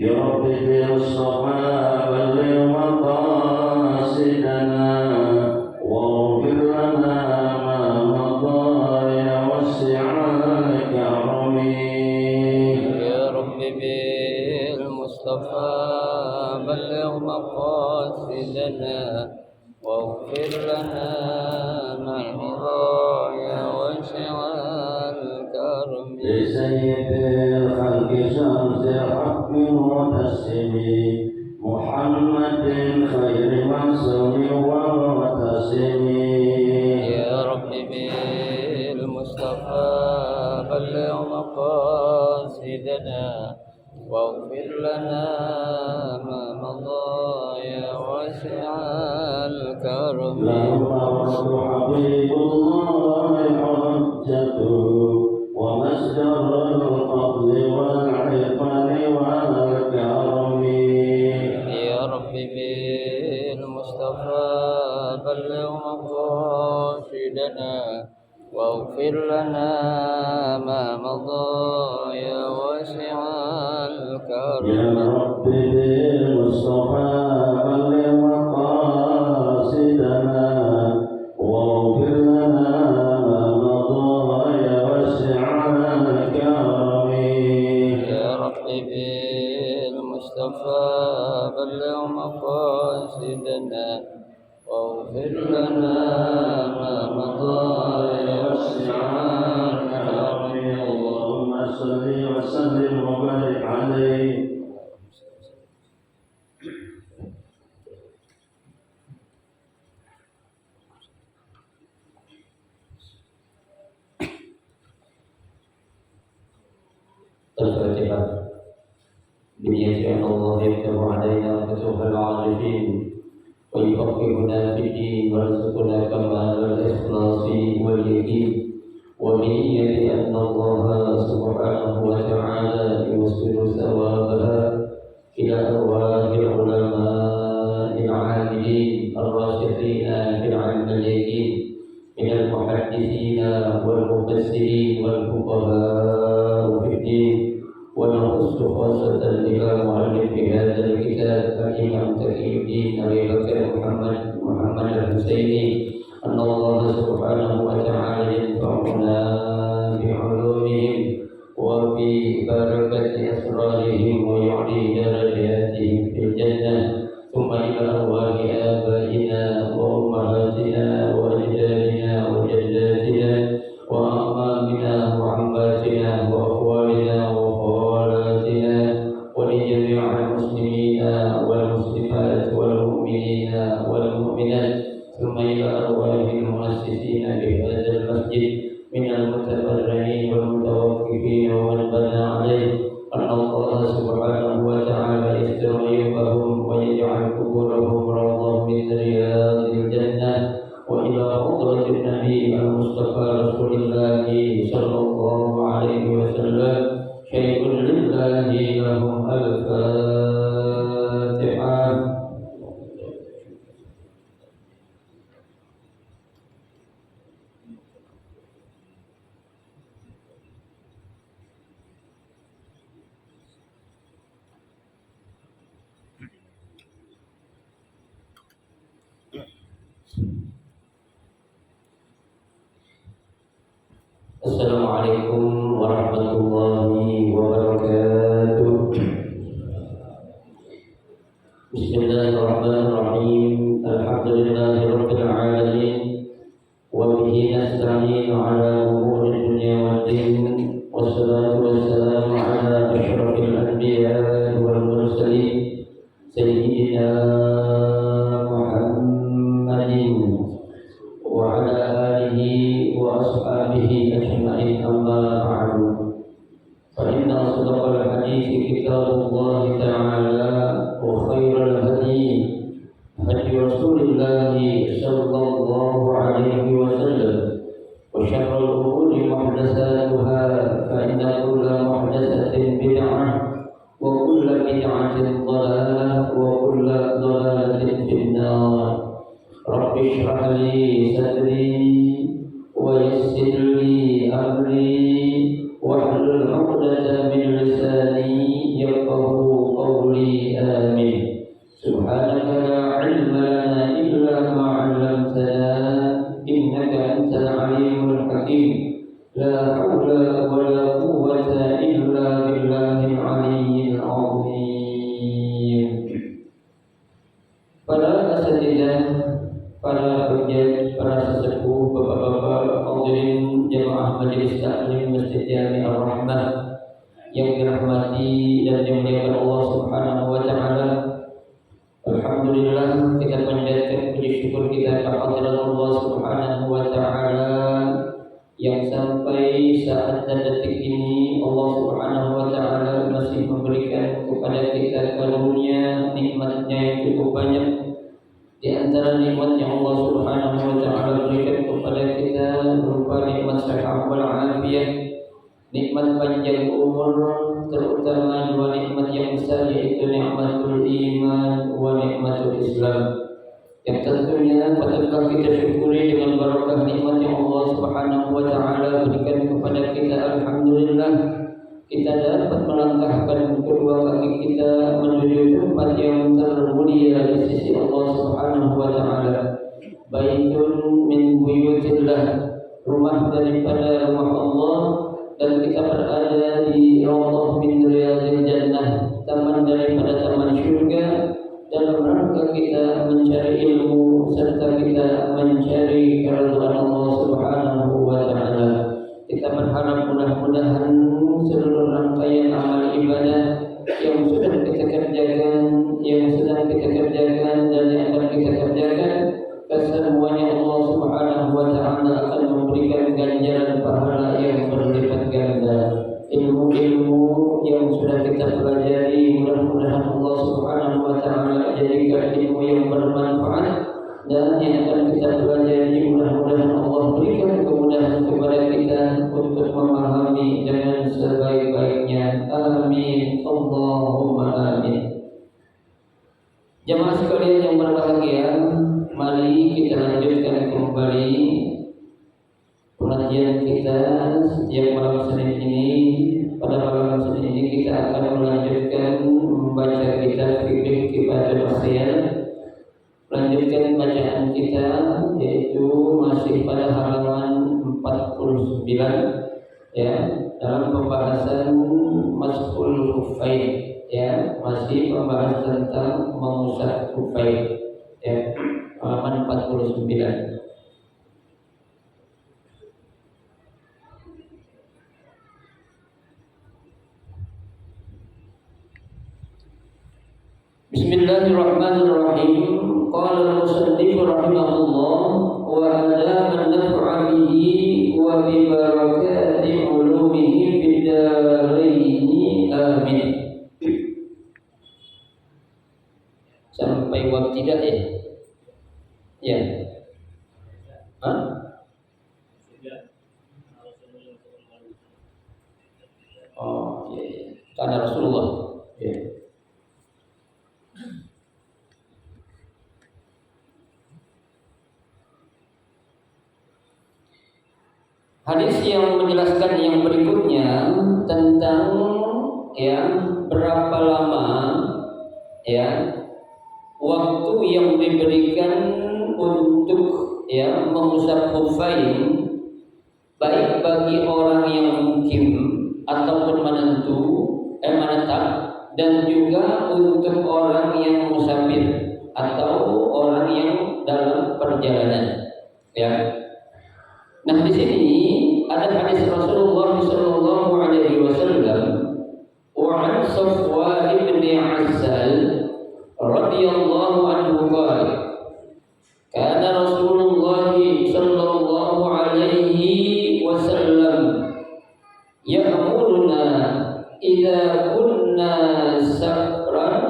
يا رب بالمصطفى بلغ مقاصدنا واغفر لنا ما مضى يا واسع الكرم. يا رب بالمصطفى بلغ مقاصدنا واغفر لنا ما مضى يا واسع الكرم. لسيد الخلق شمس حق متسم محمد خير معصوم ومعتصم. يا رب بالمصطفى بلغ مقاصدنا واغفر لنا ما مضى يا واسع الكرم. لما حبيب الله حجته ومصدر الفضل والعقل والكرم. يا رب بالمصطفى بلغ مقاصدنا واغفر لنا ما مضى يا واسع الكرم. يا رب بالمصطفى بلغ مقاصدنا واغفر لنا ما مضى يا واسع الكرم. يا رب بالمصطفى بلغ مقاصدنا واغفر لنا ما مضى يا واسع الكرم. اللهم صل وسلم وبارك عليه. الفاتحة. بنية أن الله يكتب علينا فتوح العارفين ويفقهنا في الدين ويرزقنا كمال الإخلاص واليقين، وبنية أن الله سبحانه وتعالى يوصل ثوابها إلى أرواح العلماء العاملين الراسخين في العلم اليقين من المحدثين والمفسرين والفقهاء في الدين. ونخص خاصة إلى مؤلف هذا الكتاب الإمام تقي الدين أبي بكر محمد الحسيني أن الله سبحانه وتعالى ينفعنا بعلومهم وببركة أسرارهم ويعلي درجاتهم في الجنة. ثم إلى أرواح آبائنا وأمهاتنا وأجدادنا وجداتنا وأعمامنا وعماتنا وأخوالنا وخالاتنا ولجميع المسلمين والمسلمات والمؤمنين والمؤمنات. ثم إلى أرواح المؤسسين لهذا المسجد من المتبرعين والمتوقفين ومن بنى عليه أن الله سبحانه وتعالى يستريبهم ويجعل قبورهم روضا من رياض الجنة. وإلى حضرة النبي المصطفى رسول الله صلى الله عليه وسلم شيء لله لهم الفاتحة. Assalamualaikum warahmatullahi wabarakatuh. Bismillahirrahmanirrahim. Alhamdulillahi rabbil alamin. Wa bihi nasta'in ala umuri dunya waddin. Wassalatu wassalamu ala asyrafil anbiya'i wal mursalin sayyidina Muhammadin wa ala alihi wa ashabihi ajma'in, amma ba'du. Fa inna asdaqal hadithi kitabullah ta'ala wa khairal hadi hadi Rasulillah sallallahu alaihi wasallam wa syarrul umuri muhdatsatuha fa inna kulla muhdatsatin bid'ah wa kulla bid'atin dhalalah wa kulla dhalalatin finnar. Rabbi shrah li sadri wa yassir li amri wahlul 'uqdatam min lisani yafqahu qawli. para penjaga, para sesepuh, bapak-bapak, hadirin jemaah majelis taklim Masjid Jami Ar-Rahmah yang dirahmati dan dimuliakan Allah Subhanahu wa taala. Alhamdulillah, kita panjatkan puji syukur kita kehadirat Allah Subhanahu wa taala yang sampai saat dan detik ini Allah Subhanahu wa taala masih memberikan kepada kita karunia nikmat-Nya yang cukup banyak. Di antara nikmat yang Allah Subhanahu wa taala berikan kepada kita berupa nikmat sehat wal afiat, nikmat panjang umur, terutama dua nikmat yang besar yaitu nikmatul iman wa nikmatul Islam. Yang tentunya patutlah kita syukuri dengan barakah nikmat yang Allah Subhanahu wa taala berikan kepada kita. Alhamdulillah, kita dapat melangkahkan kedua kaki kita menuju tempat yang termulia di sisi Allah Subhanahu wa taala. Baitun min buyutillah, rumah daripada rumah Allah, dan kita berada di Raudhah min riyadil jannah, taman daripada taman syurga, dalam rangka kita mencari ilmu serta kita mencari keridhaan Allah Subhanahu wa taala. Kita berharap mudah-mudahan seluruh rangkaian amal ibadah yang sudah kita kerjakan, yang sedang kita kerjakan dan yang akan kita kerjakan, kesemuanya Allah Subhanahu wa taala akan memberikan ganjaran pahala yang berlipat ganda. Ilmu-ilmu yang sudah kita pelajari mudah-mudahan Allah Subhanahu wa taala jadikan ilmu yang bermanfaat, dan yang akan kita pelajari mudah-mudahan Allah berikan kemudahan kepada kita untuk memahami dengan sebaik-baiknya. Amin Allahumma amin. Jemaah sekalian yang berbahagia, mari kita lanjutkan kembali pengajian kita setiap malam Senin ini. Pada malam Senin ini kita akan melanjutkan membaca kitab Fiqh Kifayatul Asyan. Melanjutkan bacaan kita yaitu masih pada halaman 49 ya, dalam pembahasan Mas'ul Khuffain ya, masih membahas tentang mengusap khuffain ya, halaman 49. Bismillahirrahmanirrahim. Qala al-musannif rahimahullah wa adama an-naf'a bihi wa bi barakati ulumihi fid darain amin. Sampai waktu tidak ya? Ya. Hah? Oh, iya, iya. Karena Rasulullah. Ya. Hadis yang menjelaskan yang berikutnya tentang ya berapa lama ya waktu yang diberikan untuk ya mengusap khuffain, baik bagi orang yang mukim ataupun menetap, dan juga untuk orang yang musafir atau orang yang dalam perjalanan ya. Nah, di sini ada hadis Rasulullah sallallahu alaihi wasallam wa an Safwan bin Asal radhiyallahu anhu qala kana Rasulullah sallallahu alaihi wasallam ya'muruna idza kunna safran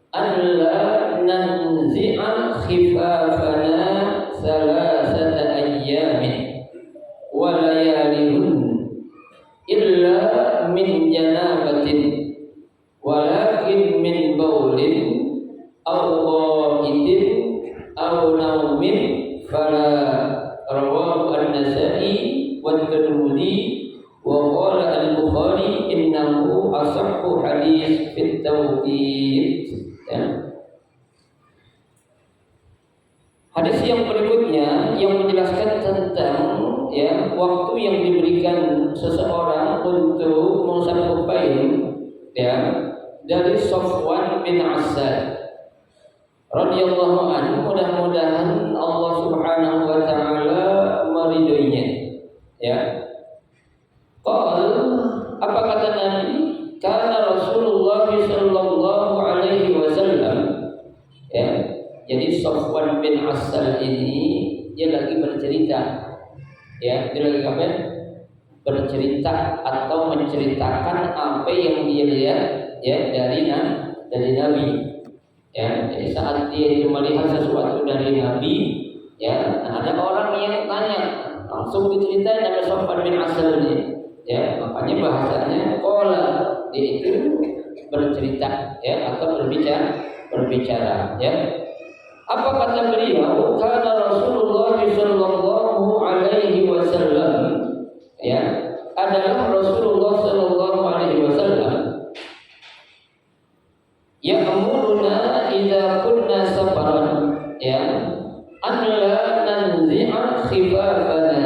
an la nanzi'a khifafana thalathata ayyamin wa layalihun illa min janabatin walakin min baulin aw qaitin aw naumin fala. Rawahu an-Nasa'i wa Tirmidzi wa qala al-Bukhari innahu asahhu hadis fit tauqit ya. Hadis yang berikutnya yang menjelaskan tentang ya waktu yang diberikan seseorang untuk mengusap khuffain ya, dari Safwan bin Asad radhiyallahu anhu, mudah-mudahan Allah Subhanahu wa taala meridhoinya. Ya. Qal, apa kata Nabi? Karena Rasulullah sallallahu alaihi wasallam, ya. Jadi Safwan bin Asal ini dia lagi bercerita. Ya, dia lagi apa? Bercerita atau menceritakan apa yang dia lihat ya dari Nabi. Ya, jadi saat dia itu melihat sesuatu dari Nabi, ya, nah ada orang yang tanya, langsung diceritain dari Safwan bin Asal ini. Ya, makanya bahasanya qala, dia itu bercerita ya atau berbicara ya. Apa kata beliau? Karena Rasulullah sallallahu alaihi wasallam, ya, adalah Rasulullah sallallahu alaihi wasallam ya'muruna idza kunna safaran, ya, an la nanzi'a khifafana,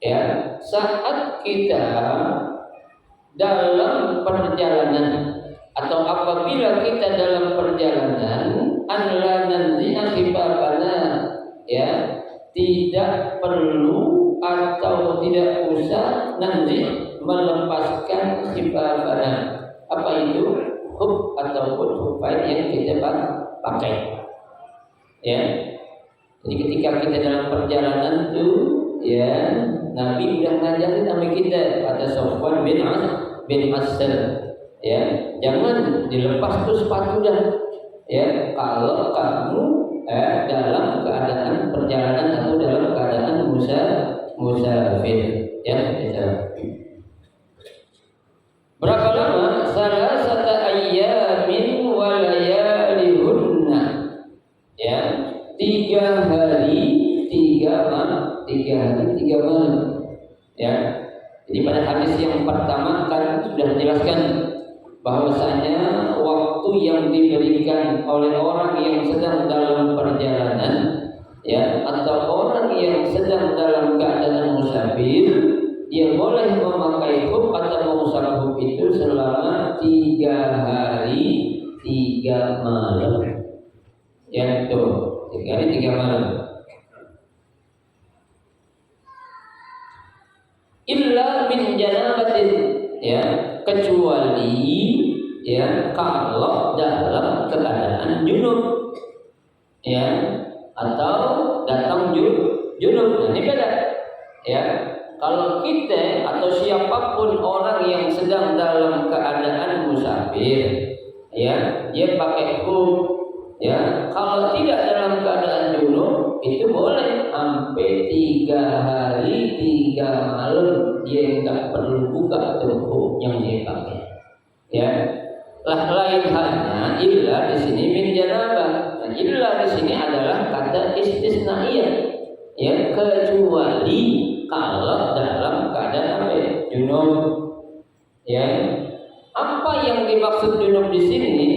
ya, saat kita dalam perjalanan atau apabila kita dalam perjalanan, an la nanzi'a khifafana, ya, tidak perlu atau tidak usah nanti melepaskan khifafana. Apa itu? Hub ataupun hufain yang kita pakai. Ya. Jadi ketika kita dalam perjalanan itu, ya, Nabi sudah ngajarin sama kita, kata Safwan bin Asal, ya, jangan dilepas tuh sepatu dah. Ya, kalau kamu dalam keadaan perjalanan atau dalam keadaan musafir, ya, berapa lama? Salasata ayyamin wa layalihunna, ya, 3 hari 3 malam, ya. Jadi pada hadis yang pertama kan sudah dijelaskan bahwasanya waktu yang diberikan oleh orang yang sedang dalam perjalanan, ya, atau orang yang sedang dalam keadaan musafir, dia boleh memakai khuf atau mengusap khuf itu selama 3 hari 3 malam. Ya, itu 3 hari 3 malam. Illa min janabatin, ya, kecuali, ya, kalau dalam keadaan junub, ya, atau datang junub. Nah, ini beda, ya. Kalau kita atau siapapun orang yang sedang dalam keadaan musafir, ya, dia pakai khuf, ya. Kalau tidak dalam keadaan junub, itu boleh sampai 3 hari 3 malam dia tidak perlu buka khuf yang dia pakai, ya. Lain halnya illa di sini min janabah. Nah, illa di sini adalah kata istisnaiyah, ya, kecuali kalau dalam keadaan apa? Junub, ya. Apa yang dimaksud junub di sini?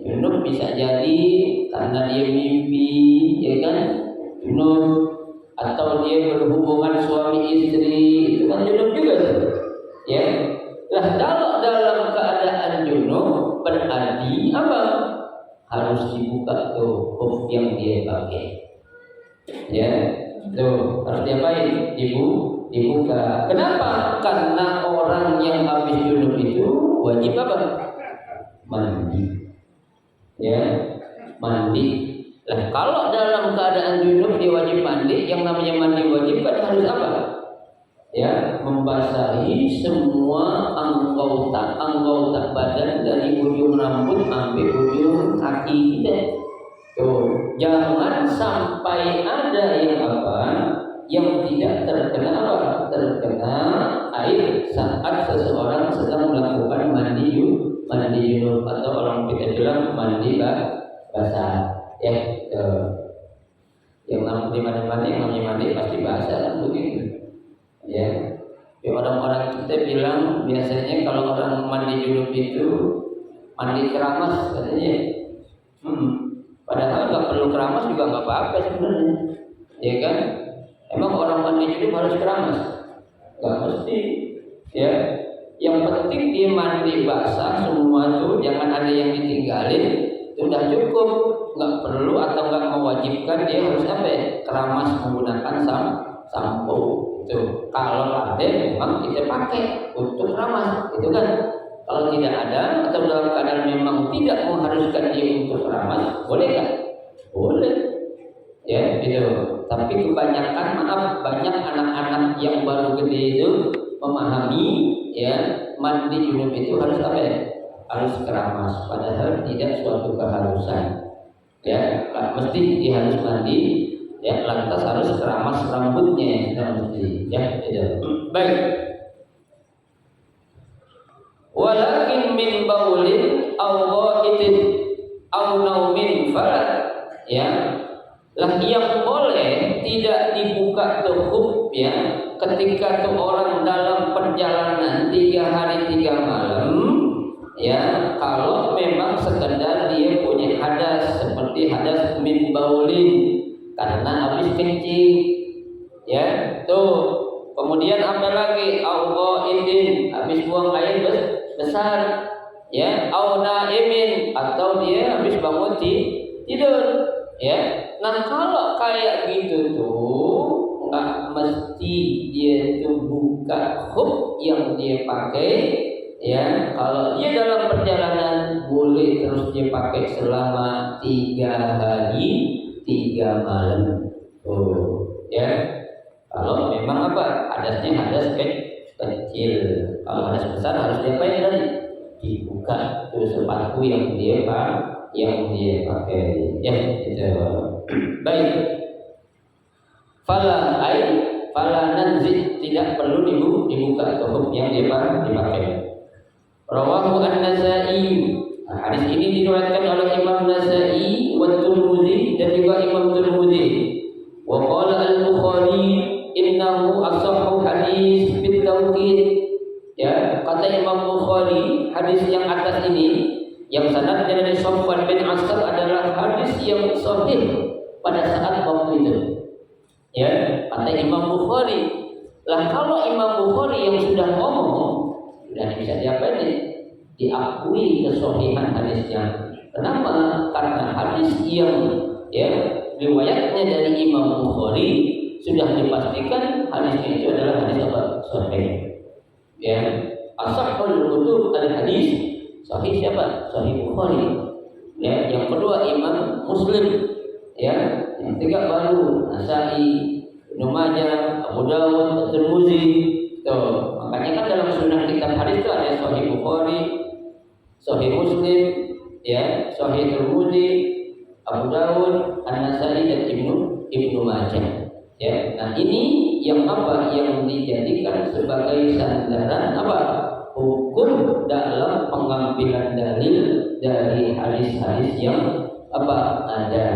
Junub bisa jadi karena dia mimpi, ya kan? Junub, atau dia berhubungan suami istri, itu kan junub juga tuh, ya. Lah kalau dalam keadaan junub berarti apa? Harus dibuka tuh khuf yang dia pakai, ya. Tuh harus diapain? Dibuka. Kenapa? Karena orang yang habis junub itu wajib apa? Mandi, ya, mandi. Nah, kalau dalam keadaan junub dia wajib mandi, yang namanya mandi wajib kan harus apa? Ya, membasahi semua anggota badan dari ujung rambut sampai ujung kaki kita. Tuh, jangan sampai ada yang apa? Yang tidak terkena apa? Terkena air saat seseorang sedang melakukan mandi junub atau orang kita bilang mandi basah. Ya, yang namanya mandi pasti basah kan begitu. Ya, orang-orang kita bilang biasanya kalau orang mandi junub itu mandi keramas katanya. Padahal nggak perlu keramas juga nggak apa-apa sebenarnya, ya kan? Emang orang mandi junub harus keramas? Nggak mesti, ya. Yang penting dia mandi basah semua tuh, jangan ada yang ditinggalin, itu udah cukup, nggak perlu mewajibkan dia harus apa ya? Keramas menggunakan sampo. Itu kalau ada memang kita pakai untuk keramas, itu kan. Kalau tidak ada atau dalam keadaan memang tidak mengharuskan dia untuk keramas, boleh kan? Boleh. Ya, gitu. Tapi kebanyakan banyak anak-anak yang baru gede itu memahami ya mandi junub itu harus apa ya? Harus keramas, padahal tidak suatu keharusan. Ya, mesti dia harus mandi, ya lantas harus keramas rambutnya mesti. Ya, gitu. Baik. Walakin min baulin aw ghaitin aw naumin fala, ya. Lah yang boleh tidak dibuka tuhub ya ketika tuh orang dalam perjalanan 3 hari 3 malam ya, kalau memang sekedar dia punya hadas seperti hadas min baulin karena habis kencing ya tuh. Kemudian apa lagi? Au idin habis buang air besar ya, au naimin atau dia habis bangun tidur ya. Nah kalau kayak gitu tuh nggak mesti dia tuh buka hub yang dia pakai ya. Kalau dia dalam perjalanan boleh terus dia pakai selama 3 hari 3 malam tuh ya. Kalau memang apa hadasnya hadas kecil, kalau hadas besar harus diapain tadi? Dibuka tuh sepatu yang dia pakai ya itu. Baik. Fala nanzi tidak perlu dibuka tuhub yang dia pakai. Rawahu an-Nasa'i. Nah, hadis ini diriwayatkan oleh Imam Nasa'i wa Tirmidzi dan juga Imam Tirmidzi. Wa qala al-Bukhari innahu asahhu hadis fit tauhid. Ya, kata Imam Bukhari, hadis yang atas ini yang sanadnya dari Sofwan bin Asad adalah hadis yang sahih pada saat waktu itu. Ya, kata Imam Bukhari. Lah kalau Imam Bukhari yang sudah ngomong, sudah bisa diapain nih? Diakui kesahihan hadisnya. Kenapa? Karena hadis yang ya riwayatnya dari Imam Bukhari sudah dipastikan hadisnya itu adalah hadis apa? Sahih. Ya, asahhul kutub al-hadis sahih siapa? Sahih Bukhari. Ya, yang kedua Imam Muslim. Ya, yang ketiga baru Nasa'i, Ibnu Majah, Abu Dawud, Tirmidzi. Tuh, makanya kan dalam sunnah kitab hadis itu ada Sahih Bukhari, Sahih Muslim, ya, Sahih Tirmidzi, Abu Dawud, An-Nasa'i dan Ibnu Majah. Ya, nah ini yang apa yang dijadikan sebagai sandaran apa? Hukum dalam pengambilan dalil dari hadis-hadis yang apa ada.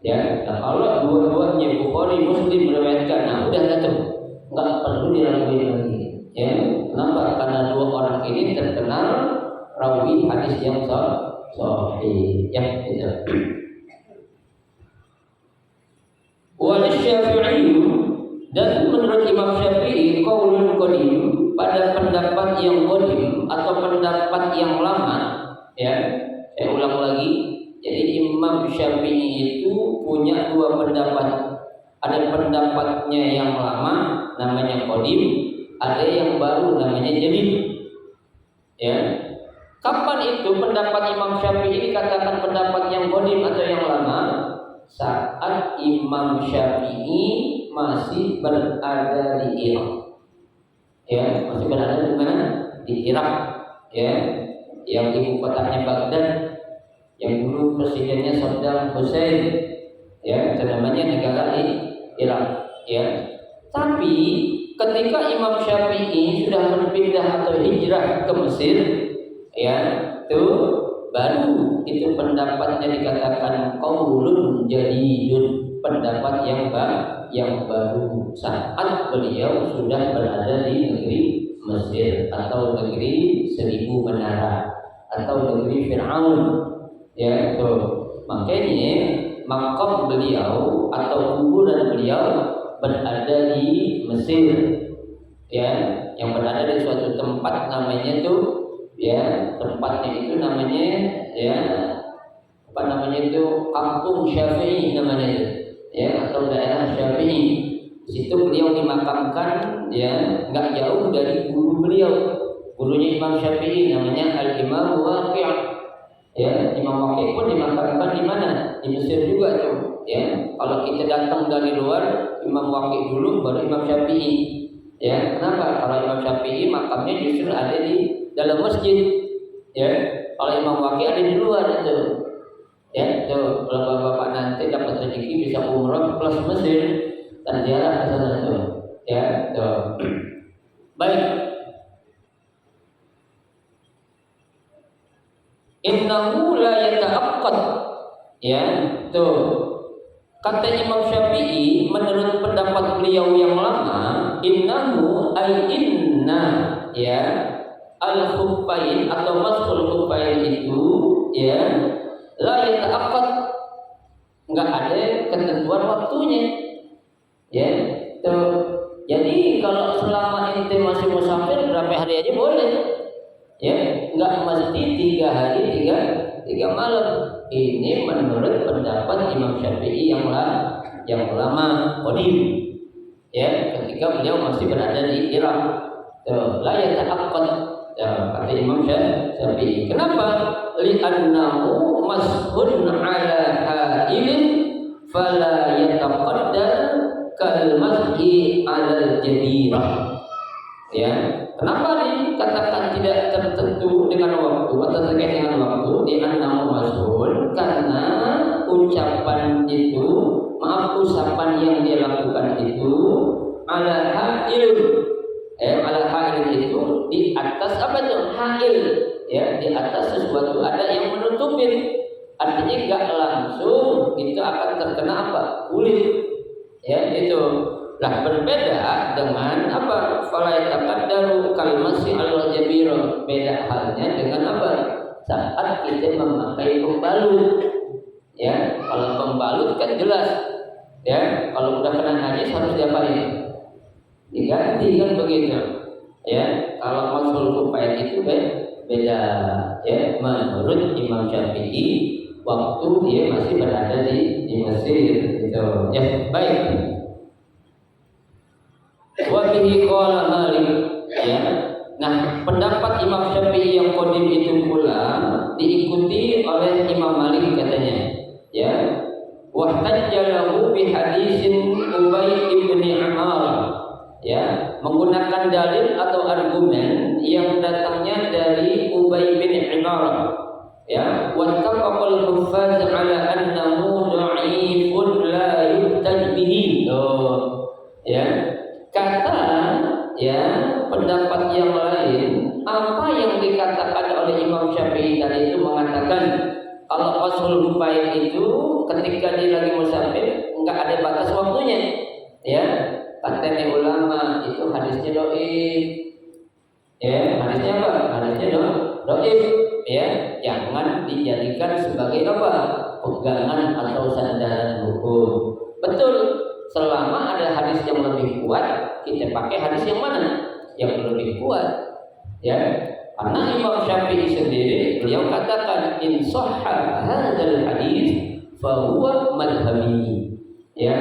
Ya, nah kalau dua-duanya Bukhari Muslim meriwayatkan, nah udah tuh nggak perlu diraguin lagi. Ya, kenapa? Karena dua orang ini terkenal rawi hadis yang sahih. Ya, gitu. Wal Syafi'i dan menurut Imam Syafi'i qaulun qadim, pada pendapat yang qadim atau pendapat yang lama ya. Saya ulang lagi. Jadi Imam Syafi'i itu punya dua pendapat. Ada pendapatnya yang lama namanya qadim, ada yang baru namanya jadid. Ya. Kapan itu pendapat Imam Syafi'i dikatakan pendapat yang qadim atau yang lama? Saat Imam Syafi'i masih berada di Irak. Ya, masih berada di mana? Di Irak. Ya, yang ibu kotanya Baghdad, yang dulu presidennya Saddam Hussein. Ya, itu namanya negara Irak. Ya. Tapi ketika Imam Syafi'i sudah berpindah atau hijrah ke Mesir, ya, itu baru itu pendapatnya dikatakan qaulun jadidun, pendapat yang baru saat beliau sudah berada di negeri Mesir atau negeri 1000 menara atau negeri Fir'aun. Ya, itu makanya makam beliau atau kuburan beliau berada di Mesir. Ya, yang berada di suatu tempat namanya tuh ya, tempatnya itu namanya ya apa namanya itu kampung Syafi'i namanya itu, ya, atau daerah Syafi'i. Di situ beliau dimakamkan, ya, nggak jauh dari guru beliau, gurunya Imam Syafi'i namanya Al-Imam Waqi'. Ya, Imam Waqi' pun dimakamkan di mana? Di Mesir juga tuh, ya. Kalau kita datang dari luar, Imam Waqi' dulu baru Imam Syafi'i. Ya, kenapa? Kalau Imam Syafi'i makamnya justru ada di dalam masjid. Ya, kalau Imam Waqi' ada di luar itu. Ya, tuh kalau bapak nanti dapat rezeki bisa umrah plus Mesir dan ziarah ke sana tuh. Ya, tuh. Baik. Innahu la yata'aqqad. Ya, tuh. Kata Imam Syafi'i menurut pendapat beliau yang lama, innahu ay inna, ya, al-khuffain atau masul khuffain itu, ya, la yata'aqqad, enggak ada ketentuan waktunya. Ya, tuh. Jadi kalau selama ente masih musafir berapa hari aja boleh. Ya, enggak mesti 3 hari 3 malam. Ini menurut pendapat Imam Syafi'i yang lama qadim. Ya, ketika beliau masih berada di Irak. Tuh, la yata'aqqad. Ya, kata Imam Syafi'i. Kenapa? Li'annahu mashhun 'ala ha'ilin fala yataqaddar kal mashi 'ala al-jabirah. Ya, kenapa dikatakan tidak tertentu dengan waktu atau terkait dengan waktu? Li'annahu mashhun, karena ucapan itu, usapan yang dia lakukan itu ala ha'il. Ala ha'il itu di atas apa itu? Ha'il. Ya, di atas sesuatu ada yang menutupin. Artinya enggak langsung itu akan terkena apa? Kulit. Ya, itu. Lah berbeda dengan apa? Fala yataqaddaru kalmasi al-jabira. Beda halnya dengan apa? Saat kita memakai pembalut. Ya, kalau pembalut kan jelas. Ya, kalau udah kena najis harus diapain? Diganti kan begitu. Ya, kalau masul khuffain itu beda. Ya, menurut Imam Syafi'i waktu dia masih berada di Mesir gitu. Ya, baik. Wa bihi qala Malik, ya. Nah, pendapat Imam Syafi'i yang qadim itu pula diikuti oleh Imam Malik katanya, ya. Wa tajjalahu bi hadisin Ubay ibn Amar, ya, menggunakan dalil atau argumen yang datangnya dari Ubay bin Amar, ya. Wa tafaqal huffaz ala annahu dha'ifun la yuhtaj bihi. Ya. Kata, ya, pendapat yang lain, apa yang dikatakan oleh Imam Syafi'i tadi itu mengatakan kalau masul khuffain itu ketika dia lagi musafir enggak ada batas waktunya. Ya, kata ulama itu hadisnya dhaif. Ya, hadisnya apa? Hadisnya dhaif. Ya, jangan dijadikan sebagai apa? Pegangan atau sandaran hukum. Betul. Selama ada hadis yang lebih kuat, kita pakai hadis yang mana? Yang lebih kuat. Ya. Karena Imam Syafi'i sendiri beliau katakan in sahha hadzal hadis fa huwa madhhabi. Ya.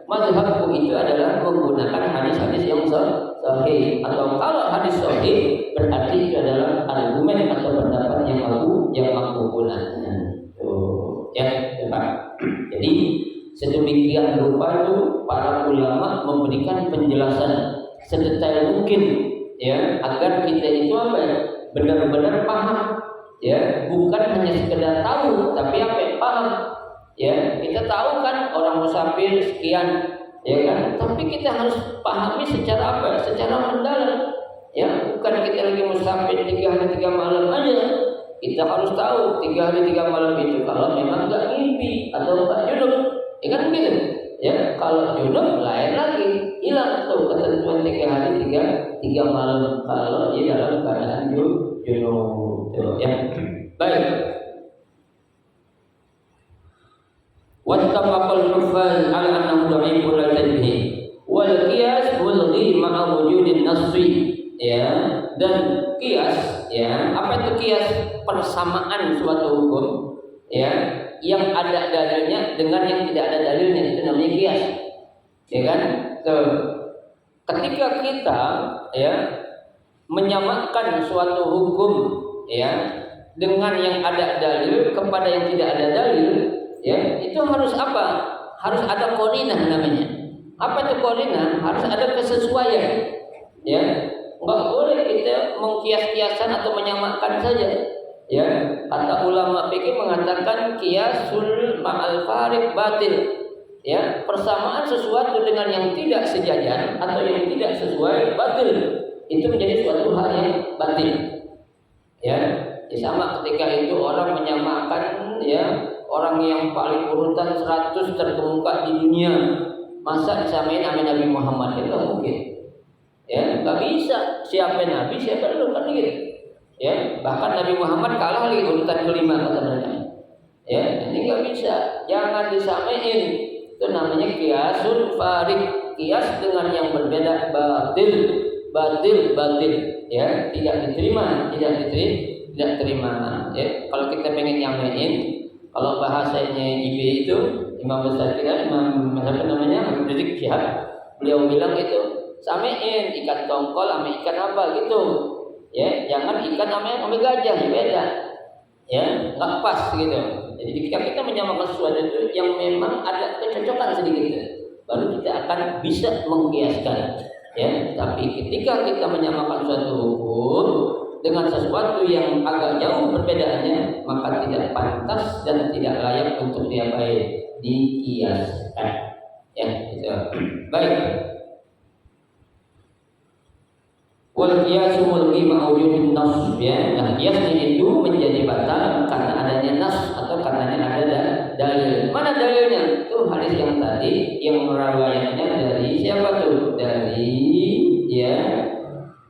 Mazhabku itu adalah menggunakan hadis-hadis yang sahih, atau kalau hadis sahih berarti itu adalah argumen atau pendapat yang aku gunakan. Tuh, ya, Pak. Jadi sedemikian rupa itu para ulama memberikan penjelasan sedetail mungkin, ya, agar kita itu apa ya, benar-benar paham, ya, bukan hanya sekedar tahu tapi apa ya, paham. Ya, kita tahu kan orang musafir sekian, ya kan, tapi kita harus pahami secara apa? Secara mendalam. Ya, bukan kita lagi musafir 3 hari 3 malam aja. Kita harus tahu 3 hari 3 malam itu kalau memang enggak ngimpi atau enggak junub. Ya kan begitu. Ya, kalau junub lain lagi, hilang tuh ketentuan 3 hari 3 malam kalau dia dalam keadaan junub. Ya. Baik. Wattafaqal huffaz ala annahu dha'if la tadbih wal qiyas mulghi ma'a wujudin nasri, ya, dan qiyas, ya, apa itu qiyas? Persamaan suatu hukum ya, yang ada dalilnya dengan yang tidak ada dalilnya, itu namanya kias. Ya kan? Tuh. Ketika kita ya menyamakan suatu hukum ya dengan yang ada dalil kepada yang tidak ada dalil, ya, itu harus apa? Harus ada qarinah namanya. Apa itu qarinah? Harus ada kesesuaian. Ya, enggak boleh kita mengkias-kiasan atau menyamakan saja. Ya, kata ulama fikih mengatakan qiyasul ma'al fariq batil. Ya, persamaan sesuatu dengan yang tidak sejajar atau yang tidak sesuai batil. Itu menjadi suatu hal yang batil. Ya, sama ketika itu orang menyamakan ya orang yang paling urutan 100 terkemuka di dunia, masa disamain sama Nabi Muhammad? Itu mungkin. Ya, nggak bisa. Siapa Nabi, siapa lu kan gitu. Ya, bahkan Nabi Muhammad kalah lagi urutan kelima kata mereka. Ya, ini nggak bisa. Jangan disamain. Itu namanya qiyasul fariq, qiyas dengan yang berbeda, batil, ya, tidak diterima. Ya, kalau kita pengen nyamain, kalau bahasanya IB itu Imam besar kita, Imam apa namanya, Rizik Syihab, beliau bilang itu samain ikan tongkol sama ikan apa gitu. Ya, jangan ikan sama gajah, beda. Ya, nggak pas gitu. Jadi ketika kita menyamakan sesuatu itu yang memang ada kecocokan sedikit, baru kita akan bisa mengkiaskan. Ya, tapi ketika kita menyamakan suatu hukum dengan sesuatu yang agak jauh perbedaannya, maka tidak pantas dan tidak layak untuk dikiaskan. Ya, itu. Baik. Wal qiyasu mulghi ma'wujudin nas, ya. Nah, kiasnya itu menjadi batal karena adanya nas atau karena ada dalil. Mana dalilnya? Itu hadis yang tadi yang meriwayatnya dari siapa tuh? Dari ya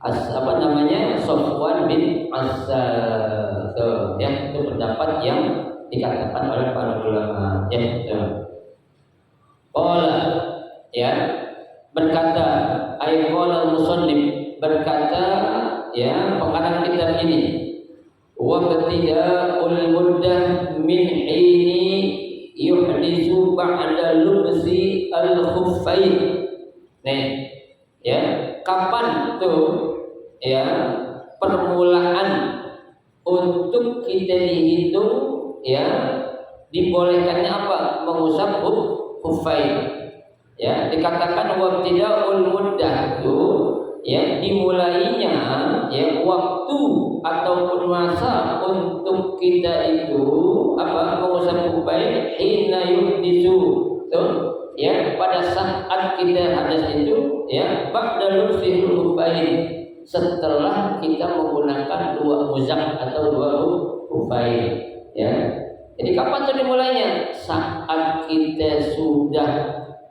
Safwan bin Asal. Tuh, ya, itu pendapat yang dikatakan oleh para ulama. Ya, qala, ya, berkata ayqala musannif, berkata ya pengarang kitab ini, wa batida'ul muddah min hini yuhdisu ba'da lubsi al-khuffain. Nih, ya, kapan tuh ya permulaan untuk kita dihitung ya dibolehkannya apa? Mengusap khuffain. Ya, dikatakan wa batida'ul muddah itu ya dimulainya ya waktu ataupun masa untuk kita itu apa mengusap khuffain hina yuhdisu, tuh ya pada saat kita hadas itu ya ba'da lubsil khuffain, setelah kita menggunakan dua muzak atau dua khuffain. Ya, jadi kapan tuh dimulainya? Saat kita sudah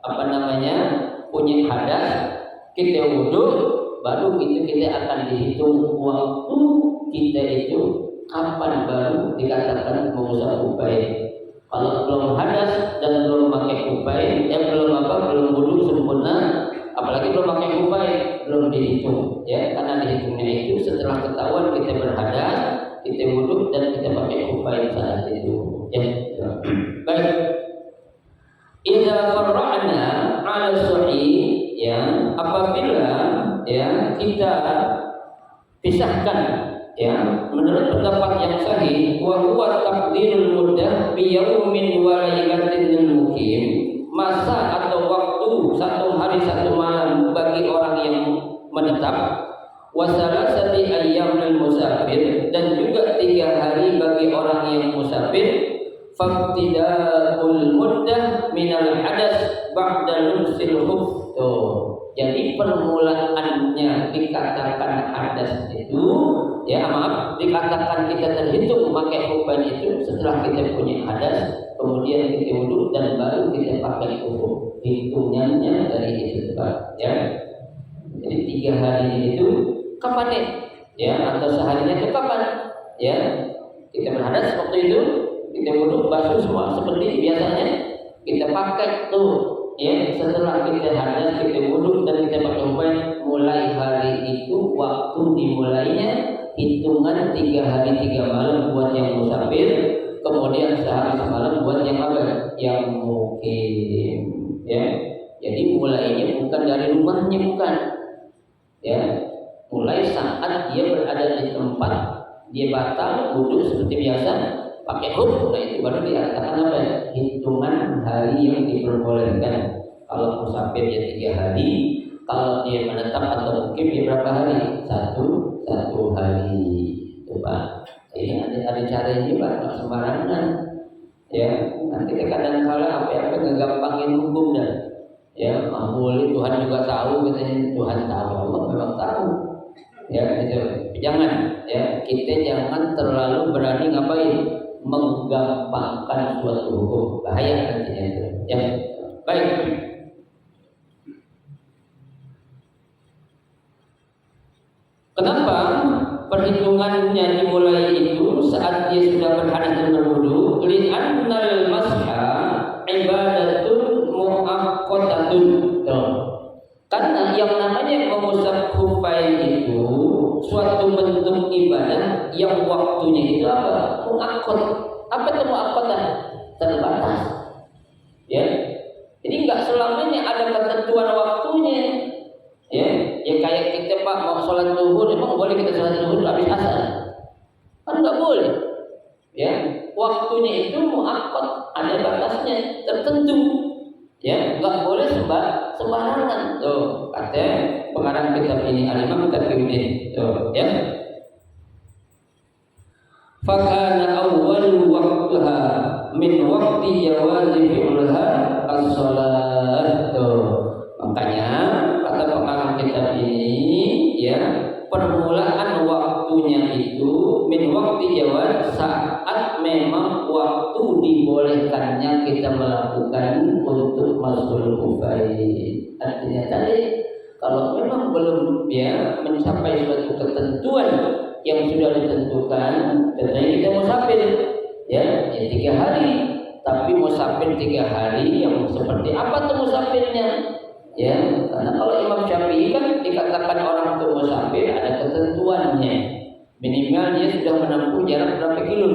apa namanya punya hadas, kita wudu, baru itu kita akan dihitung waktu kita itu kapan baru dikatakan mengusap khuffain. Kalau belum hadas dan belum pakai khuffain, belum wudu sempurna, apalagi belum pakai khuffain, belum dihitung. Ya, karena dihitungnya itu setelah ketahuan kita berhadas, kita wudu dan kita pakai khuffain saat itu. Ya, baik. Idza farra'na 'ala sahih, ya, apabila ya kita pisahkan ya menurut pendapat yang sahih, wa huwa taqdirul muddah bi yaumin wa lailatin lil muqim, masa atau waktu 1 hari 1 malam bagi orang yang menetap, wa salasati ayyam lil musafir, dan juga 3 hari bagi orang yang musafir. Fabtida'ul muddah minal hadas ba'da lubsil khuf. Jadi permulaannya dikatakan hadas itu ya dikatakan kita terhitung pakai khuffain itu setelah kita punya hadas, kemudian kita wudu dan baru kita pakai khuf. Hitungannya dari itu, ya. Jadi 3 hari itu kapan nih? Ya, atau seharinya itu kapan? Ya, kita berhadas waktu itu, kita wudu basuh semua seperti biasanya, kita pakai tuh ya setelah kita hadas, kita wudu dan kita pakai khuffain. Mulai hari itu waktu dimulainya hitungan 3 hari 3 malam buat yang musafir, kemudian mukim. Ya, jadi mulainya bukan dari rumahnya, bukan. Ya, mulai saat dia berada di tempat dia batal wudhu seperti biasa pakai hub, nah itu baru dikatakan apa? Hitungan hari yang diperbolehkan. Kalau musafir ya 3 hari, kalau dia menetap atau mukim dia berapa hari? Satu hari. Coba, ini ada cara ini Pak, nggak sembarangan. Ya, nanti kadang-kala apa ngegampangin hukum dan ya boleh Tuhan juga tahu, katanya Tuhan tahu, Allah memang tahu. Ya, itu jangan ya, kita jangan terlalu berani ngapain menggampangkan suatu hukum, bahaya nantinya itu. Ya, baik. Kenapa perhitungannya dimulai itu saat dia sudah berhadas dan berwudu? Li'annal masha ibadatun muaqqatatun. Karena yang namanya mengusap khufain itu suatu bentuk ibadah yang waktunya itu apa? Muaqqat. Apa itu muaqqatan? Terbatas. Ya. Jadi enggak selamanya ada ketentuan waktunya. Ya kayak kita Pak mau sholat zuhur, emang boleh kita sholat zuhur habis asar? Kan nggak boleh. Ya, waktunya itu muaqqat, ada batasnya tertentu. Ya, nggak boleh sembarangan. Tuh, kata pengarang kitab ini Al-Imam Taqiyuddin. Tuh, ya. Fakana awwalu waqtaha min waqti jawazi fi'lha as-shalah. Tuh, makanya kata pengarang kitab ini ya, permulaan waktunya itu min waktu jawaz, saat memang waktu dibolehkannya kita melakukan untuk masul khufain. Artinya tadi kalau memang belum ya mencapai suatu ketentuan yang sudah ditentukan, tentunya kita musafir ya 3 hari. Tapi musafir 3 hari yang seperti apa tuh musafirnya? Ya, karena kalau Imam Syafi'i kan dikatakan orang itu musafir ada ketentuannya. Minimal dia sudah menempuh jarak berapa kilo?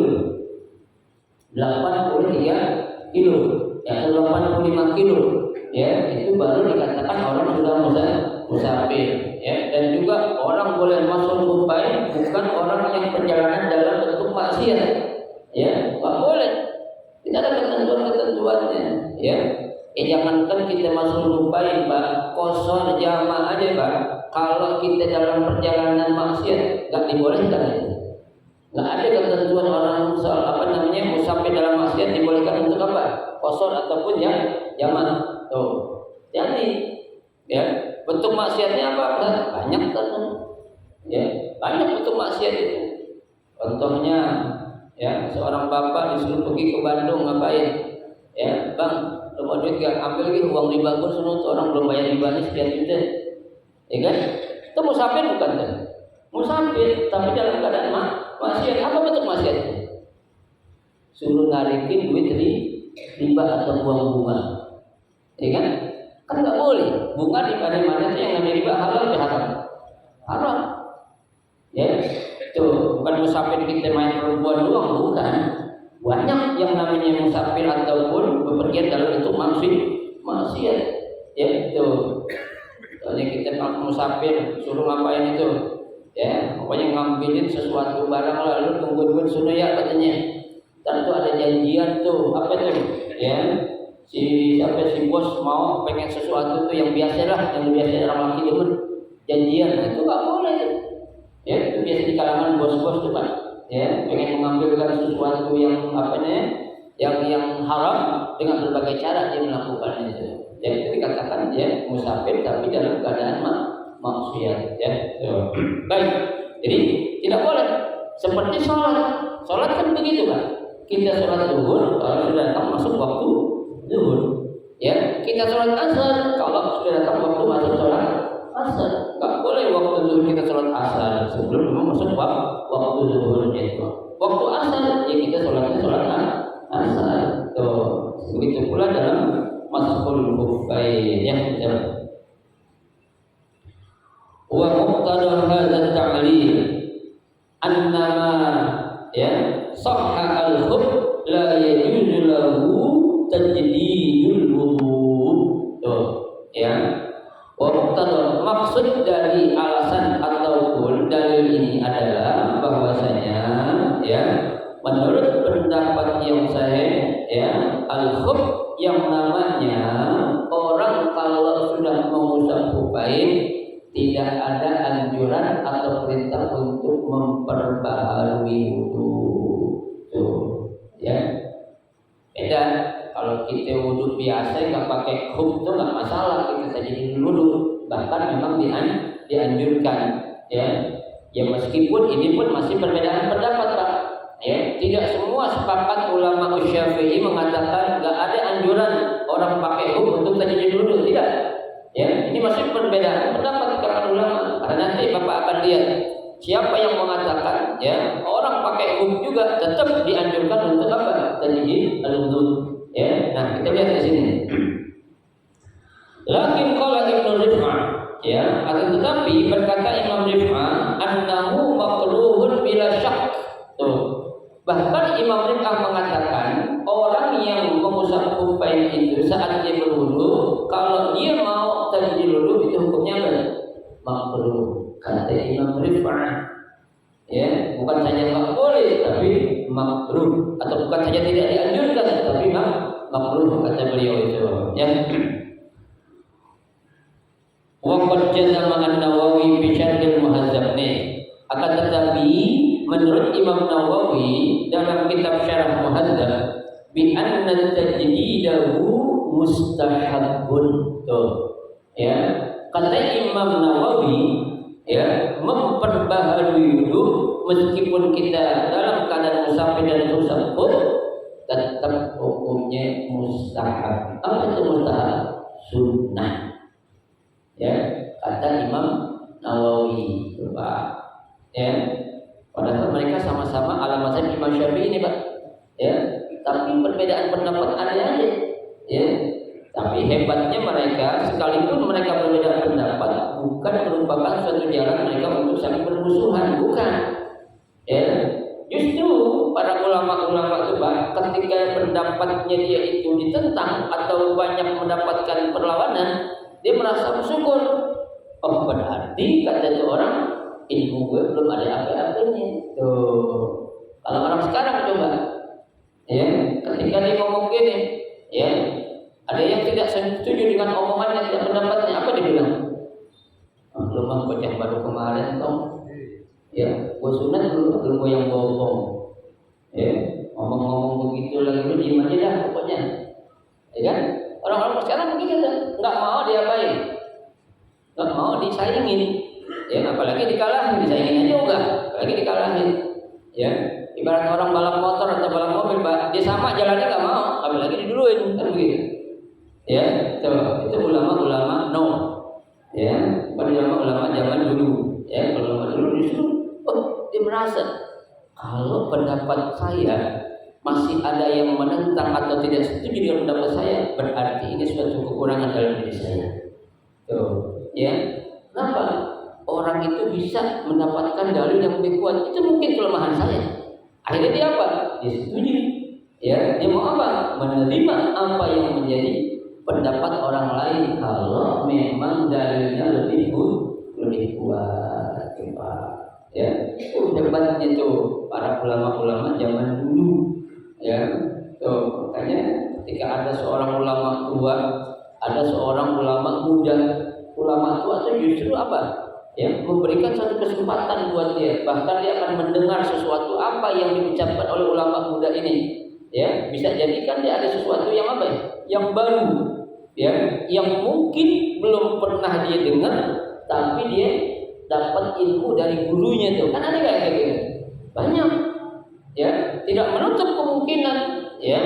83 kilo, ya 85 kilo. Ya, itu baru dikatakan orang sudah musafir. Ya, dan juga orang boleh masuk khufain bukan orang yang perjalanan dalam bentuk maksiat. Ya, nggak boleh. Tidak ada ketentuannya. Ya. Jangankan kita masuk khufain Pak, qashar jamaah aja Pak. Kalau kita dalam perjalanan maksiat nggak dibolehkan itu. Nggak ada ketentuan orang soal musafir dalam maksiat dibolehkan untuk apa? Qashar ataupun ya jamaah. Tuh. Jadi ya, bentuk maksiatnya apa? Banyak kan. Ya, banyak bentuk maksiat itu. Contohnya ya, seorang bapak disuruh pergi ke Bandung, ngapain? Ya, Bang, lu mau duit gak? Ambil lagi uang riba gue, orang belum bayar riba nih sekian juta. Ya kan? Itu musafir bukan kan? Musafir, tapi dalam keadaan maksiat. Apa bentuk maksiat? Suruh narikin duit dari riba atau uang bunga. Ya kan? Kan nggak boleh. Bunga di mana-mana itu yang namanya riba halal ya haram. Haram. Ya, tuh bukan musafir kita main perempuan doang, bukan. Banyak yang namanya musafir ataupun bepergian dalam bentuk maksiat. Ya itu. Soalnya kita musafir suruh ngapain itu? Ya, pokoknya ngambilin sesuatu barang lalu tunggu dulu sudah ya katanya. Dan tuh ada janjian tuh, apa tuh? Ya. Si bos mau pengen sesuatu tuh yang biasalah, yang biasa orang laki demen janjian. Nah, itu enggak boleh. Ya, itu biasa di kalangan bos-bos tuh Pak. Ya, pengen mengambilkan sesuatu yang yang haram dengan berbagai cara dia melakukan itu. Ya, itu dikatakan dia musafir tapi dalam keadaan maksiat. Ya, baik. Jadi tidak boleh seperti sholat. Sholat kan begitu Pak. Kita sholat zuhur kalau sudah datang masuk waktu zuhur. Ya, kita sholat asar kalau sudah datang waktu masuk sholat asar. Enggak boleh waktu zuhur kita sholat asar sebelum masuk waktu zuhurnya itu. Waktu asar ya kita sholat asar. Tuh, begitu pula dalam masukul khufain ya. Wa muqtada hadzal ta'lil annama ya sahha al-khuf la yajuzu lahu tajdidul wudu. Tuh, ya. Wa muqtada, maksud dari alasan ataupun dalil ini adalah bahwasanya ya, menurut pendapat yang sahih ya, al-khuf yang namanya orang kalau sudah mengusap kupain tidak ada anjuran atau perintah untuk memperbaharui wudu. Tuh, ya. Beda kalau kita wudu biasa nggak pakai khuf itu nggak masalah, kita saja di wudu, bahkan memang dianjurkan ya. Ya meskipun ini pun masih perbedaan pendapat, Pak. Ya, tidak semua sepakat ulama Syafi'i mengatakan nggak ada anjuran orang pakai khuf untuk saja di wudu, tidak. Ya, ini masih perbedaan pendapat di kalangan ulama. Karena nanti Bapak akan lihat siapa yang mengatakan ya orang pakai khuf juga tetap dianjurkan untuk apa? Tajdid al-wudu. Ya, nah kita lihat di sini. Lakin qala Ibnu Rif'ah, ya, akan tetapi berkata Imam Rif'ah, annahu maqluhun bila syak. Tuh. Bahkan Imam Rif'ah mengatakan orang yang mengusap kupain itu saat dia berwudu, kalau dia mau tajdid wudu itu hukumnya apa? Makruh. Kata Imam Rif'ah. Ya, bukan saja nggak boleh, tapi makruh, atau bukan saja tidak dianjurkan, tapi makruh kata beliau itu. Ya. Wa qad jazama an-Nawawi bi syarhil Muhazzab nih. Akan tetapi menurut Imam Nawawi dalam kitab Syarah Muhazzab bi anna tajdidahu mustahabun. Tuh. Ya. Kata Imam Nawawi ya, memperbaharui wudu meskipun kita dalam keadaan musafir dan usap khuf tetap hukumnya mustahab. Apa itu mustahab? Sunnah. Ya, kata Imam Nawawi, Pak. Ya, padahal mereka sama-sama ala mazhab Imam Syafi'i ini, Pak. Ya, tapi perbedaan pendapat ada aja. Ya. Tapi hebatnya mereka, sekalipun mereka berbeda pendapat, bukan merupakan suatu jalan mereka untuk saling bermusuhan, bukan. Ya, justru para ulama-ulama itu, Pak, ketika pendapatnya dia itu ditentang atau banyak mendapatkan perlawanan, dia merasa bersyukur. Oh, berarti kata itu orang, ilmu gue belum ada apa-apanya. Tuh, kalau orang sekarang coba, ya, ketika dia ngomong gini, ya. Ada yang tidak setuju dengan omongannya, tidak pendapatnya, apa dia bilang? Lu mah bocah baru kemarin tong. Ya, gua sunat lu gua yang bohong. Ya, ngomong-ngomong begitu lagi lu diam aja dah pokoknya. Ya kan? Orang-orang sekarang begitu dah, enggak mau diapain. Enggak mau disaingin. Ya, apalagi dikalahin, disaingin aja enggak, apalagi dikalahin. Ya, ibarat orang balap motor atau balap mobil, Pak, dia sama jalannya enggak mau, apalagi diduluin, kan begitu. Ya, itu ulama-ulama no. Ya, ulama-ulama zaman dulu. Ya, kalau ulama dulu justru dia merasa kalau pendapat saya masih ada yang menentang atau tidak setuju dengan pendapat saya, berarti ini suatu kekurangan dalam diri saya. Tuh, ya. Kenapa? Orang itu bisa mendapatkan dalil yang lebih kuat. Itu mungkin kelemahan saya. Akhirnya dia apa? Dia setuju. Ya, dia mau apa? Menerima apa yang menjadi pendapat orang lain kalau memang dalilnya lebih kuat, Pak. Ya, debatnya tuh para ulama-ulama zaman dulu. Ya, tuh makanya ketika ada seorang ulama tua, ada seorang ulama muda, ulama tua itu justru apa? Ya, memberikan satu kesempatan buat dia. Bahkan dia akan mendengar sesuatu apa yang diucapkan oleh ulama muda ini. Ya, bisa jadikan dia ada sesuatu yang apa? Yang baru. Ya, yang mungkin belum pernah dia dengar, tapi dia dapat ilmu dari gurunya tuh. Kan ada kayak gitu. Banyak. Ya, tidak menutup kemungkinan, ya.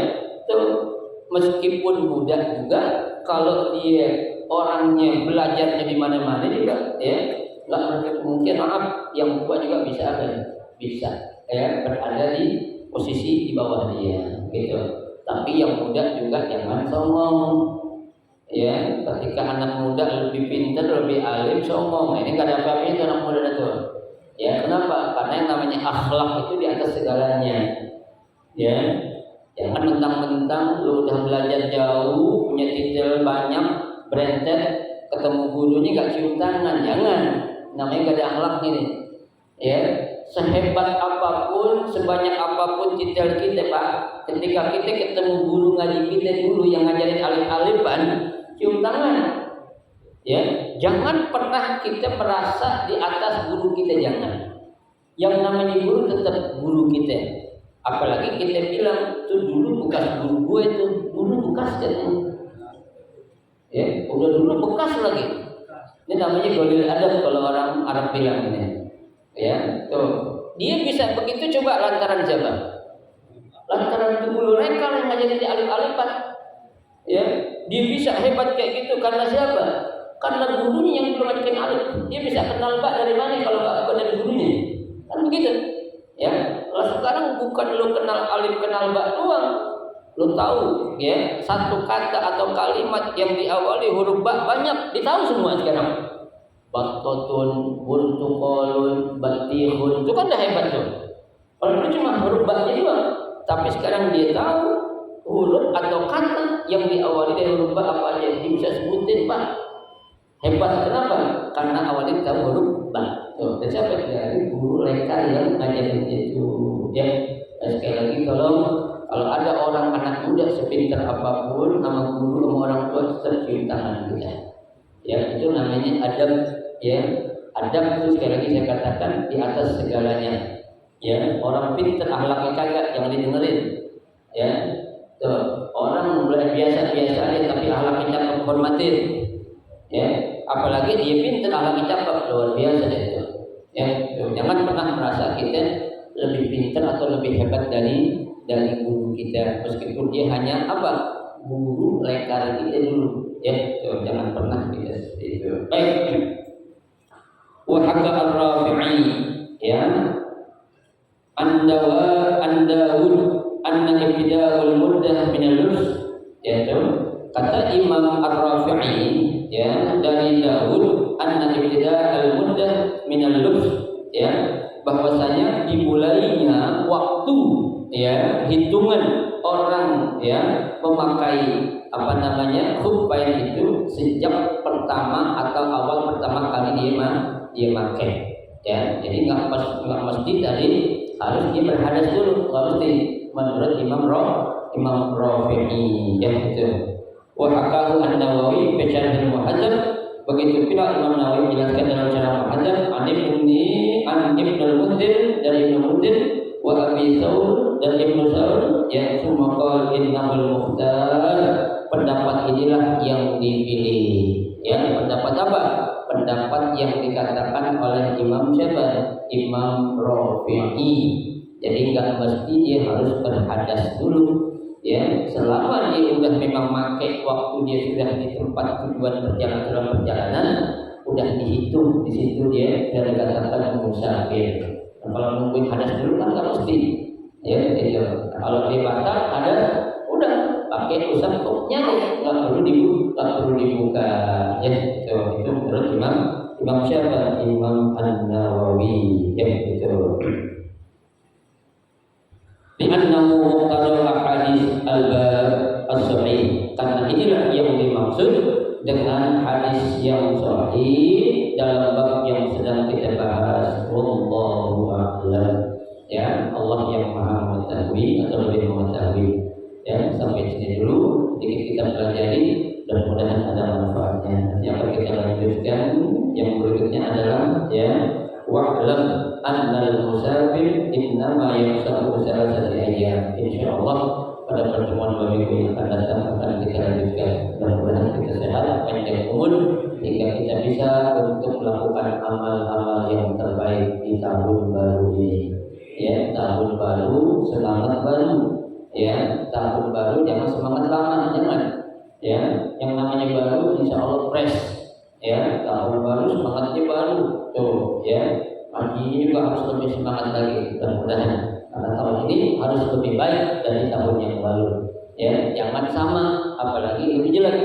Tuh, meskipun muda juga, kalau dia orangnya belajarnya di mana-mana juga, ya, nggak menutup kemungkinan. Maaf, yang tua juga bisa ada, bisa, ya, berada di posisi di bawah dia, gitu. Tapi yang muda juga jangan sombong. Ya, ketika anak muda lebih pintar, lebih alim, sombong. Nah, ini nggak ada apa-apanya itu anak muda itu. Ya, kenapa? Karena yang namanya akhlak itu di atas segalanya. Ya, Jangan mentang-mentang lu udah belajar jauh, punya titel banyak, berentet, ketemu gurunya gak cium tangan, jangan. Namanya gak ada akhlak ini. Ya, sehebat apapun, sebanyak apapun titel kita, Pak, ketika kita ketemu guru ngaji kita dulu yang ngajarin alif-alifan, cium tangan. Ya, jangan pernah kita merasa di atas guru kita, jangan. Yang namanya guru tetap guru kita. Apalagi kita bilang tuh dulu bekas guru gue itu, dulu bekas katanya. Ya, udah dulu bekas lagi. Ini namanya golil adab kalau orang Arab bilang ini. Ya, tuh. Dia bisa begitu coba lantaran siapa? Lantaran guru mereka yang ngajarin di alif-alifan. Ya, dia bisa hebat kayak gitu karena siapa? Karena gurunya yang belum ngajarin alif. Dia bisa kenal Pak dari mana kalau Pak dari gurunya? Kan begitu. Ya, sekarang bukan lo kenal alif kenal ba doang, lo tahu ya satu kata atau kalimat yang diawali huruf ba banyak ditahu semua sekarang. Baktotun, buntukolun, batihun, itu kan dah hebat tuh. Kalau dulu cuma huruf ba doang, tapi sekarang dia tahu huruf atau kata yang diawali dari huruf ba apa aja dia bisa sebutin Pak. Hebat kenapa? Karena awalnya tahu huruf ba. Tuh, dan siapa dari guru leka yang ngajarin itu ya. Sekali lagi kalau ada orang anak muda sepintar apapun sama guru sama orang tua tetap cium tangan kita. Ya, itu namanya adab ya. Adab itu sekali lagi saya katakan di atas segalanya. Ya, orang pintar akhlaknya kagak jangan didengerin. Ya. Tuh, orang mulai biasa-biasa aja tapi akhlaknya cakep hormatin. Ya, apalagi dia pintar akhlaknya cakep luar biasa deh itu. Ya, jangan pernah merasa kita lebih pintar atau lebih hebat dari guru kita meskipun dia hanya apa? Guru lekar kita dulu. Ya, jangan pernah kita seperti itu. Baik. Wa hakka ar-Rafi'i ya. Andawud anna ibtida'ul muddah min al-lus yaitu kata Imam Ar-Rafi'i ya dari Daud anna ibtida'ul muddah min al-lus ya bahwasanya dimulainya waktu ya hitungan orang ya memakai apa namanya khuffain itu sejak pertama atau awal pertama kali dia pakai ya. Jadi nggak mesti tadi harus dia berhadas dulu, nggak mesti menurut Imam Rafi'i ya itu. Wa hakahu an-Nawawi fi Syarh al-Muhadzab, begitu pula Imam Nawawi menjelaskan dalam Syarh al-Muhadzab an Ibnu al-Munzir dari Ibnu Munzir wa Abi Thawr dan Ibnu Thawr ya semua qala innahul mukhtar, pendapat inilah yang dipilih ya. Pendapat apa? Pendapat yang dikatakan oleh Imam siapa? Imam Rafi'i. Jadi enggak mesti dia harus berhadas dulu ya, selama dia sudah memang pakai waktu dia sudah di tempat tujuan perjalanan udah dihitung di situ dia sudah dikatakan musafir. Nah, kalau nungguin hadas dulu kan nggak mesti ya itu. Kalau dia batal ada udah pakai usap kopnya nggak perlu dibuka ya itu menurut Imam siapa? Imam An-Nawawi ya itu. Li'annahu muqtada hadis al-bab as-sahih, karena inilah yang dimaksud dengan hadis yang sahih dalam bab yang sedang kita bahas. Wallahu a'lam ya. Allah yang maha mengetahui atau lebih mengetahui ya. Sampai sini dulu sedikit kita pelajari dan mudah-mudahan ada manfaatnya. Nanti akan kita lanjutkan yang berikutnya adalah ya wa'lam annal musafir innama yamsahu salasati ayyam. Insyaallah pada pertemuan minggu yang akan datang akan kita lanjutkan. Mudah-mudahan kita sehat panjang umur hingga kita bisa untuk melakukan amal-amal yang terbaik di tahun baru ini. Ya, tahun baru semangat baru. Ya, tahun baru jangan semangat lama, jangan. Ya, yang namanya baru insyaallah fresh. Ya, tahun baru semangatnya baru. Tuh, ya. Pagi ini juga harus lebih semangat lagi mudah-mudahan karena tahun ini harus lebih baik dari tahun yang lalu. Ya, jangan sama, apalagi lebih jelek.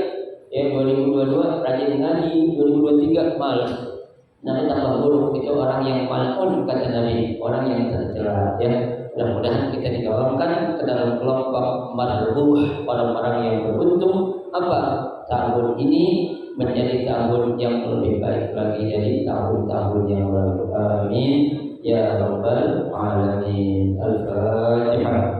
Ya, 2022 rajin ngaji, 2023 malas. Nanti tambah buruk, itu orang yang mal'un kata Nabi, orang yang tercela. Ya, Mudah-mudahan kita digabungkan ke dalam kelompok marbuh, orang-orang yang beruntung. Apa? Tahun ini menjadi tahun yang lebih baik lagi dari tahun-tahun yang lalu. Amin ya rabbal alamin. Al-Fatihah.